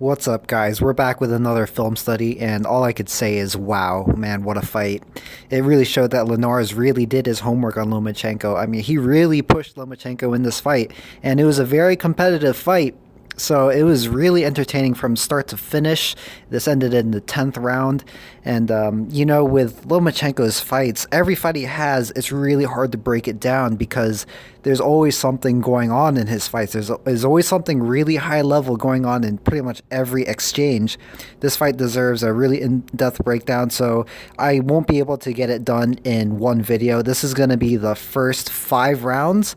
What's up, guys? We're back with another film study, and all I could say is, wow, man, what a fight. It really showed that Linares really did his homework on Lomachenko. I mean, he really pushed Lomachenko in this fight, and it was a very competitive fight. So it was really entertaining from start to finish. This ended in the 10th round. And, with Lomachenko's fights, every fight he has, it's really hard to break it down because there's always something going on in his fights. There's always something really high level going on in pretty much every exchange. This fight deserves a really in-depth breakdown, so I won't be able to get it done in one video. This is going to be the first 5 rounds.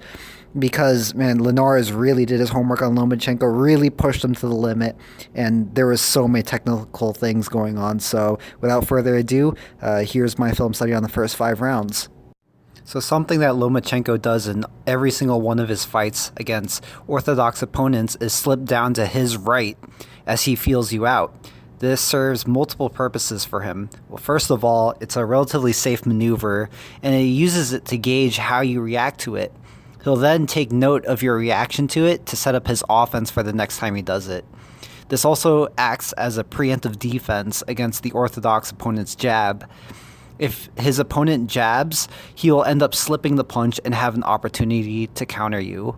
Because, man, Linares really did his homework on Lomachenko, really pushed him to the limit, and there was so many technical things going on. So, without further ado, here's my film study on the first 5 rounds. So something that Lomachenko does in every single one of his fights against orthodox opponents is slip down to his right as he feels you out. This serves multiple purposes for him. Well, first of all, it's a relatively safe maneuver, and he uses it to gauge how you react to it. He'll then take note of your reaction to it to set up his offense for the next time he does it. This also acts as a preemptive defense against the orthodox opponent's jab. If his opponent jabs, he will end up slipping the punch and have an opportunity to counter you.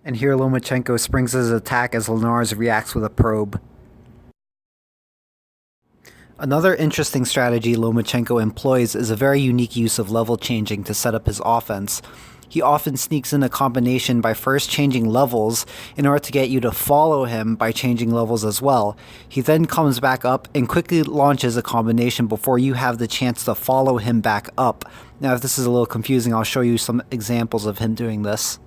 And here Lomachenko springs his attack as Linares reacts with a probe. Another interesting strategy Lomachenko employs is a very unique use of level changing to set up his offense. He often sneaks in a combination by first changing levels in order to get you to follow him by changing levels as well. He then comes back up and quickly launches a combination before you have the chance to follow him back up. Now, if this is a little confusing, I'll show you some examples of him doing this.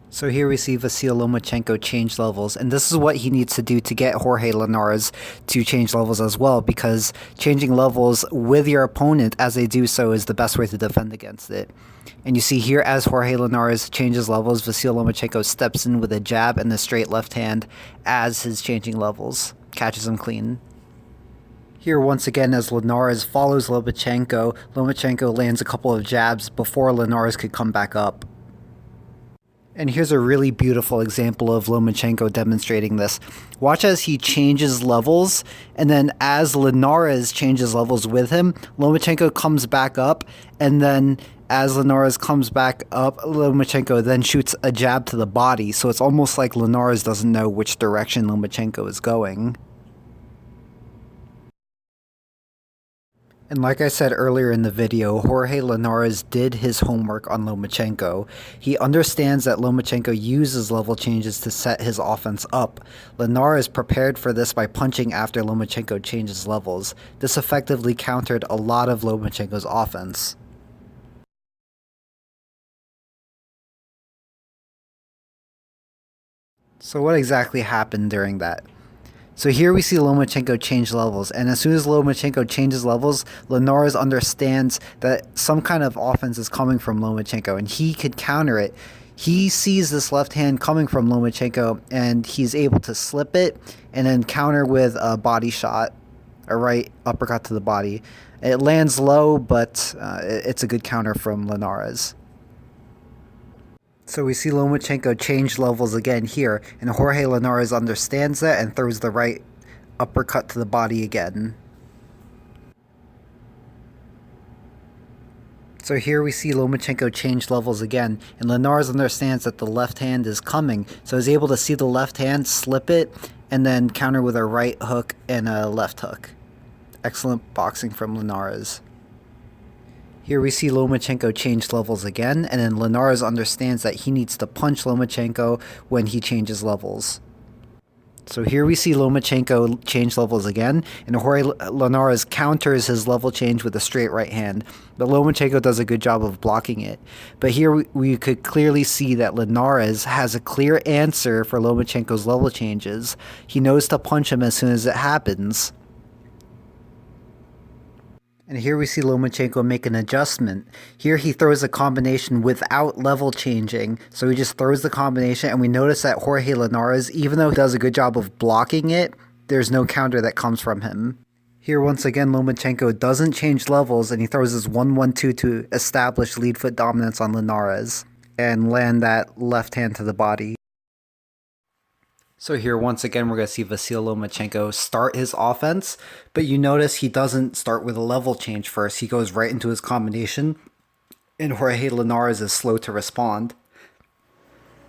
So here we see Vasil Lomachenko change levels, and this is what he needs to do to get Jorge Linares to change levels as well, because changing levels with your opponent as they do so is the best way to defend against it. And you see here as Jorge Linares changes levels, Vasil Lomachenko steps in with a jab and a straight left hand as his changing levels, catches him clean. Here once again as Linares follows Lomachenko, Lomachenko lands a couple of jabs before Linares could come back up. And here's a really beautiful example of Lomachenko demonstrating this. Watch as he changes levels, and then as Linares changes levels with him, Lomachenko comes back up, and then as Linares comes back up, Lomachenko then shoots a jab to the body, so it's almost like Linares doesn't know which direction Lomachenko is going. And like I said earlier in the video, Jorge Linares did his homework on Lomachenko. He understands that Lomachenko uses level changes to set his offense up. Linares prepared for this by punching after Lomachenko changes levels. This effectively countered a lot of Lomachenko's offense. So what exactly happened during that? So here we see Lomachenko change levels, and as soon as Lomachenko changes levels, Linares understands that some kind of offense is coming from Lomachenko, and he could counter it. He sees this left hand coming from Lomachenko, and he's able to slip it, and then counter with a body shot, a right uppercut to the body. It lands low, but it's a good counter from Linares. So we see Lomachenko change levels again here, and Jorge Linares understands that and throws the right uppercut to the body again. So here we see Lomachenko change levels again, and Linares understands that the left hand is coming, so he's able to see the left hand, slip it, and then counter with a right hook and a left hook. Excellent boxing from Linares. Here we see Lomachenko change levels again, and then Linares understands that he needs to punch Lomachenko when he changes levels. So here we see Lomachenko change levels again, and Jorge Linares counters his level change with a straight right hand, but Lomachenko does a good job of blocking it. But here we could clearly see that Linares has a clear answer for Lomachenko's level changes. He knows to punch him as soon as it happens. And here we see Lomachenko make an adjustment. Here he throws a combination without level changing. So he just throws the combination, and we notice that Jorge Linares, even though he does a good job of blocking it, there's no counter that comes from him. Here once again Lomachenko doesn't change levels, and he throws his 1-1-2 to establish lead foot dominance on Linares and land that left hand to the body. So here, once again, we're going to see Vasil Lomachenko start his offense, but you notice he doesn't start with a level change first. He goes right into his combination, and Jorge Linares is slow to respond.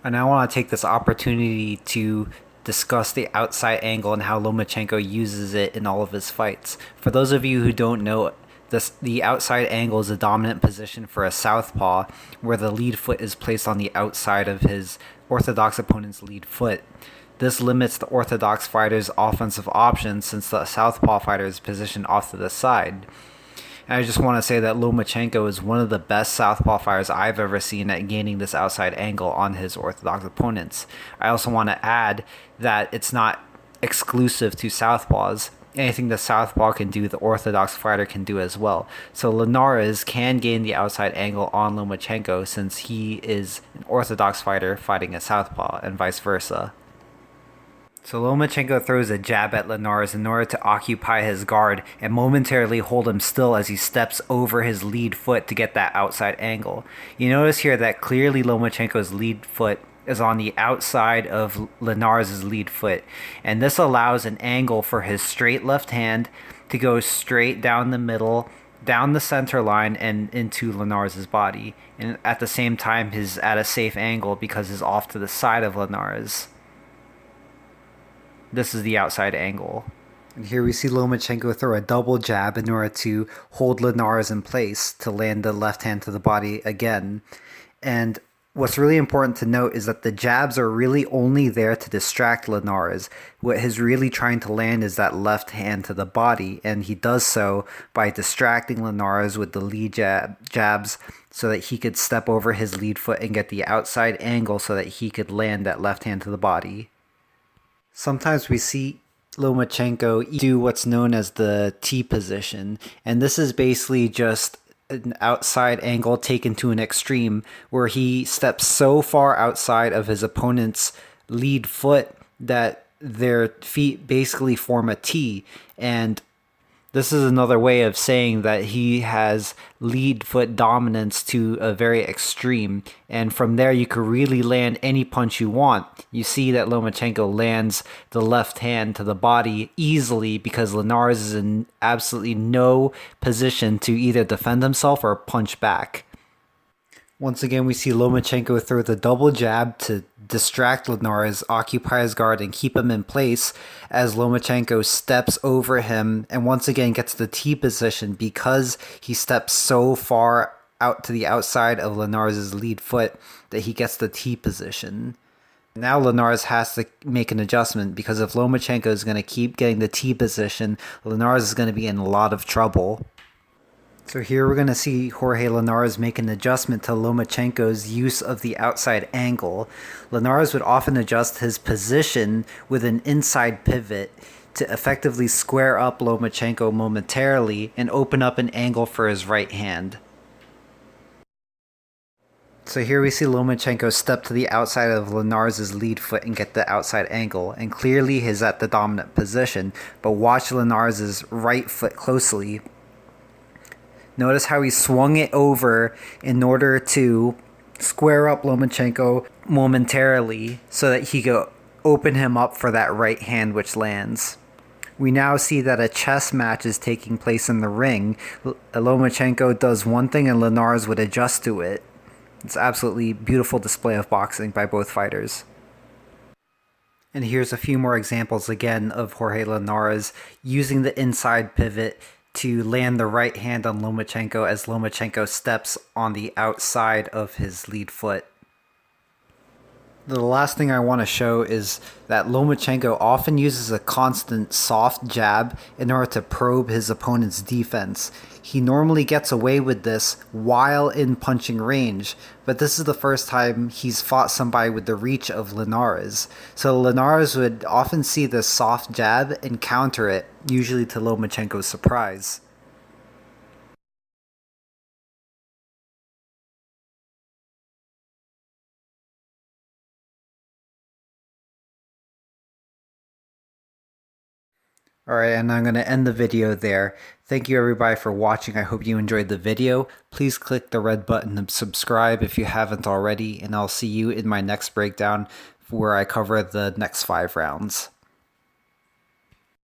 And I want to take this opportunity to discuss the outside angle and how Lomachenko uses it in all of his fights. For those of you who don't know, the outside angle is a dominant position for a southpaw, where the lead foot is placed on the outside of his orthodox opponent's lead foot. This limits the orthodox fighter's offensive options since the southpaw fighter is positioned off to the side. And I just want to say that Lomachenko is one of the best southpaw fighters I've ever seen at gaining this outside angle on his orthodox opponents. I also want to add that it's not exclusive to southpaws. Anything the southpaw can do, the orthodox fighter can do as well. So Linares can gain the outside angle on Lomachenko since he is an orthodox fighter fighting a southpaw, and vice versa. So Lomachenko throws a jab at Linares in order to occupy his guard and momentarily hold him still as he steps over his lead foot to get that outside angle. You notice here that clearly Lomachenko's lead foot is on the outside of Linares' lead foot, and this allows an angle for his straight left hand to go straight down the middle, down the center line, and into Linares' body. And at the same time, he's at a safe angle because he's off to the side of Linares. This is the outside angle. And here we see Lomachenko throw a double jab in order to hold Linares in place to land the left hand to the body again. And what's really important to note is that the jabs are really only there to distract Linares. What he's really trying to land is that left hand to the body, and he does so by distracting Linares with the lead jabs so that he could step over his lead foot and get the outside angle so that he could land that left hand to the body. Sometimes we see Lomachenko do what's known as the T position, and this is basically just an outside angle taken to an extreme where he steps so far outside of his opponent's lead foot that their feet basically form a T. And this is another way of saying that he has lead foot dominance to a very extreme. And from there, you could really land any punch you want. You see that Lomachenko lands the left hand to the body easily because Linares is in absolutely no position to either defend himself or punch back. Once again, we see Lomachenko throw the double jab to distract Linares, occupy his guard, and keep him in place as Lomachenko steps over him and once again gets the T position because he steps so far out to the outside of Linares' lead foot that he gets the T position. Now Linares has to make an adjustment because if Lomachenko is going to keep getting the T position, Linares is going to be in a lot of trouble. So here we're going to see Jorge Linares make an adjustment to Lomachenko's use of the outside angle. Linares would often adjust his position with an inside pivot to effectively square up Lomachenko momentarily and open up an angle for his right hand. So here we see Lomachenko step to the outside of Linares' lead foot and get the outside angle, and clearly he's at the dominant position, but watch Linares' right foot closely. Notice how he swung it over in order to square up Lomachenko momentarily so that he could open him up for that right hand which lands. We now see that a chess match is taking place in the ring. Lomachenko does one thing and Linares would adjust to it. It's absolutely beautiful display of boxing by both fighters. And here's a few more examples again of Jorge Linares using the inside pivot to land the right hand on Lomachenko as Lomachenko steps on the outside of his lead foot. The last thing I want to show is that Lomachenko often uses a constant soft jab in order to probe his opponent's defense. He normally gets away with this while in punching range, but this is the first time he's fought somebody with the reach of Linares. So Linares would often see this soft jab and counter it, usually to Lomachenko's surprise. Alright, and I'm going to end the video there. Thank you everybody for watching. I hope you enjoyed the video. Please click the red button to subscribe if you haven't already, and I'll see you in my next breakdown where I cover the next 5 rounds.